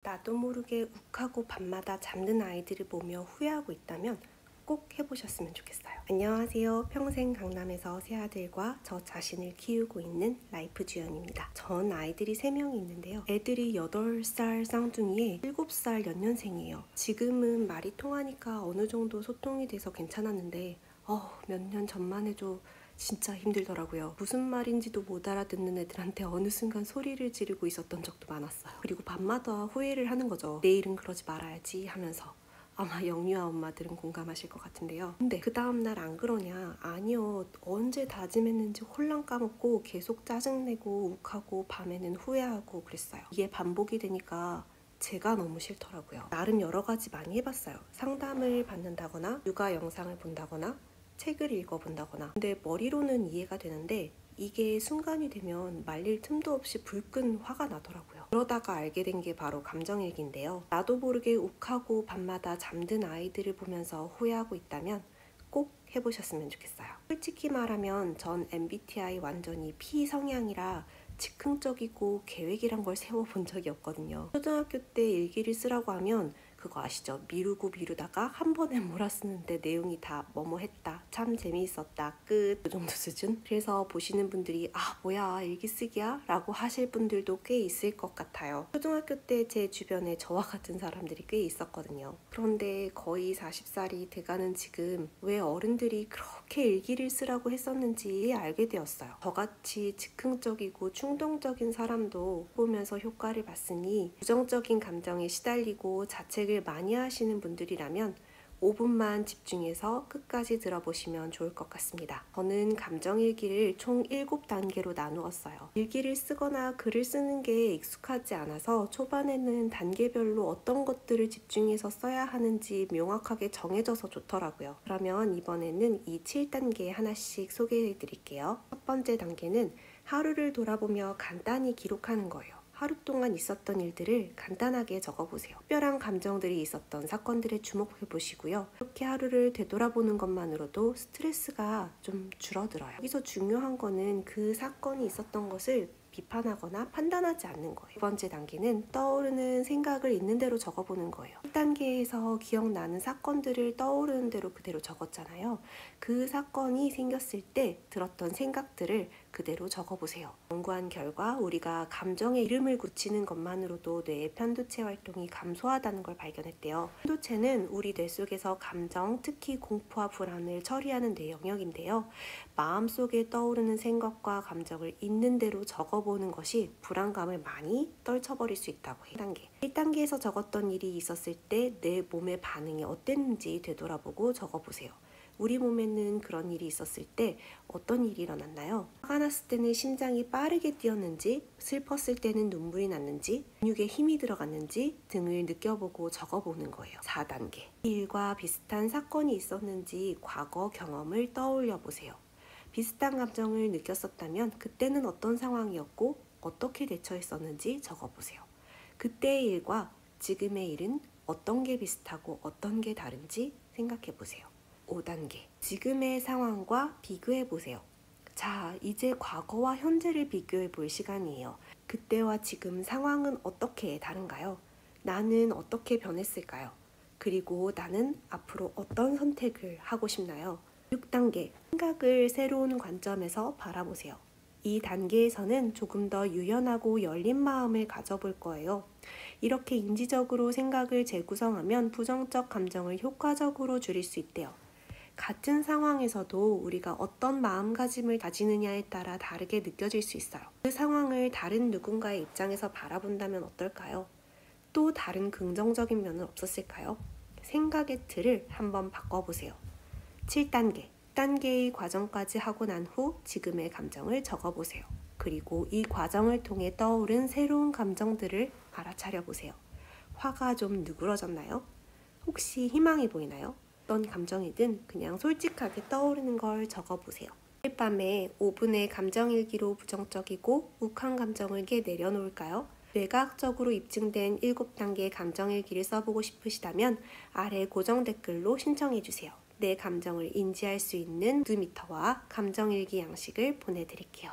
나도 모르게 욱하고 밤마다 잠든 아이들을 보며 후회하고 있다면 꼭 해보셨으면 좋겠어요. 안녕하세요. 평생 강남에서 세 아들과 저 자신을 키우고 있는 라이프 주연입니다. 전 아이들이 3명이 있는데요. 애들이 8살 쌍둥이에 7살 연년생이에요. 지금은 말이 통하니까 어느 정도 소통이 돼서 괜찮았는데 몇 년 전만 해도 진짜 힘들더라고요. 무슨 말인지도 못 알아듣는 애들한테 어느 순간 소리를 지르고 있었던 적도 많았어요. 그리고 밤마다 후회를 하는 거죠. 내일은 그러지 말아야지 하면서. 아마 영유아 엄마들은 공감하실 것 같은데요. 근데 그 다음날 안 그러냐? 아니요. 언제 다짐했는지 홀랑 까먹고 계속 짜증내고 욱하고 밤에는 후회하고 그랬어요. 이게 반복이 되니까 제가 너무 싫더라고요. 나름 여러 가지 많이 해봤어요. 상담을 받는다거나 육아 영상을 본다거나 책을 읽어본다거나. 근데 머리로는 이해가 되는데 이게 순간이 되면 말릴 틈도 없이 불끈 화가 나더라고요. 그러다가 알게 된 게 바로 감정일기인데요. 나도 모르게 욱하고 밤마다 잠든 아이들을 보면서 후회하고 있다면 꼭 해보셨으면 좋겠어요. 솔직히 말하면 전 MBTI 완전히 P 성향이라 즉흥적이고 계획이란 걸 세워본 적이 없거든요. 초등학교 때 일기를 쓰라고 하면 그거 아시죠? 미루고 미루다가 한 번에 몰아쓰는데 내용이 다 뭐뭐 했다, 참 재미있었다, 끝. 그 정도 수준? 그래서 보시는 분들이 뭐야 일기 쓰기야? 라고 하실 분들도 꽤 있을 것 같아요. 초등학교 때 제 주변에 저와 같은 사람들이 꽤 있었거든요. 그런데 거의 40살이 돼가는 지금 왜 어른들이 그렇게 일기를 쓰라고 했었는지 알게 되었어요. 저같이 즉흥적이고 충동적인 사람도 보면서 효과를 봤으니 부정적인 감정에 시달리고 자책을 많이 하시는 분들이라면 5분만 집중해서 끝까지 들어보시면 좋을 것 같습니다. 저는 감정일기를 총 7단계로 나누었어요. 일기를 쓰거나 글을 쓰는 게 익숙하지 않아서 초반에는 단계별로 어떤 것들을 집중해서 써야 하는지 명확하게 정해져서 좋더라고요. 그러면 이번에는 이 7단계 하나씩 소개해 드릴게요. 첫 번째 단계는 하루를 돌아보며 간단히 기록하는 거예요. 하루 동안 있었던 일들을 간단하게 적어보세요. 특별한 감정들이 있었던 사건들에 주목해 보시고요. 이렇게 하루를 되돌아보는 것만으로도 스트레스가 좀 줄어들어요. 여기서 중요한 거는 그 사건이 있었던 것을 비판하거나 판단하지 않는 거예요. 두 번째 단계는 떠오르는 생각을 있는 대로 적어보는 거예요. 1단계에서 기억나는 사건들을 떠오르는 대로 그대로 적었잖아요. 그 사건이 생겼을 때 들었던 생각들을 그대로 적어보세요. 연구한 결과 우리가 감정에 이름을 붙이는 것만으로도 뇌의 편도체 활동이 감소하다는 걸 발견했대요. 편도체는 우리 뇌 속에서 감정, 특히 공포와 불안을 처리하는 뇌 영역인데요. 마음속에 떠오르는 생각과 감정을 있는 대로 적어보는 것이 불안감을 많이 떨쳐버릴 수 있다고 해요. 1단계에서 적었던 일이 있었을 때 내 몸의 반응이 어땠는지 되돌아보고 적어보세요. 우리 몸에는 그런 일이 있었을 때 어떤 일이 일어났나요? 화가 났을 때는 심장이 빠르게 뛰었는지, 슬펐을 때는 눈물이 났는지, 근육에 힘이 들어갔는지 등을 느껴보고 적어보는 거예요. 4단계. 이 일과 비슷한 사건이 있었는지 과거 경험을 떠올려 보세요. 비슷한 감정을 느꼈었다면 그때는 어떤 상황이었고 어떻게 대처했었는지 적어보세요. 그때의 일과 지금의 일은 어떤 게 비슷하고 어떤 게 다른지 생각해 보세요. 5단계. 지금의 상황과 비교해 보세요. 자, 이제 과거와 현재를 비교해 볼 시간이에요. 그때와 지금 상황은 어떻게 다른가요? 나는 어떻게 변했을까요? 그리고 나는 앞으로 어떤 선택을 하고 싶나요? 6단계. 생각을 새로운 관점에서 바라보세요. 이 단계에서는 조금 더 유연하고 열린 마음을 가져볼 거예요. 이렇게 인지적으로 생각을 재구성하면 부정적 감정을 효과적으로 줄일 수 있대요. 같은 상황에서도 우리가 어떤 마음가짐을 가지느냐에 따라 다르게 느껴질 수 있어요. 그 상황을 다른 누군가의 입장에서 바라본다면 어떨까요? 또 다른 긍정적인 면은 없었을까요? 생각의 틀을 한번 바꿔보세요. 7단계. 10단계의 과정까지 하고 난 후 지금의 감정을 적어보세요. 그리고 이 과정을 통해 떠오른 새로운 감정들을 알아차려 보세요. 화가 좀 누그러졌나요? 혹시 희망이 보이나요? 어떤 감정이든 그냥 솔직하게 떠오르는 걸 적어보세요. 매일 밤에 5분의 감정일기로 부정적이고 욱한 감정을 내려놓을까요? 뇌과학적으로 입증된 7단계 감정일기를 써보고 싶으시다면 아래 고정 댓글로 신청해주세요. 내 감정을 인지할 수 있는 2m와 감정일기 양식을 보내드릴게요.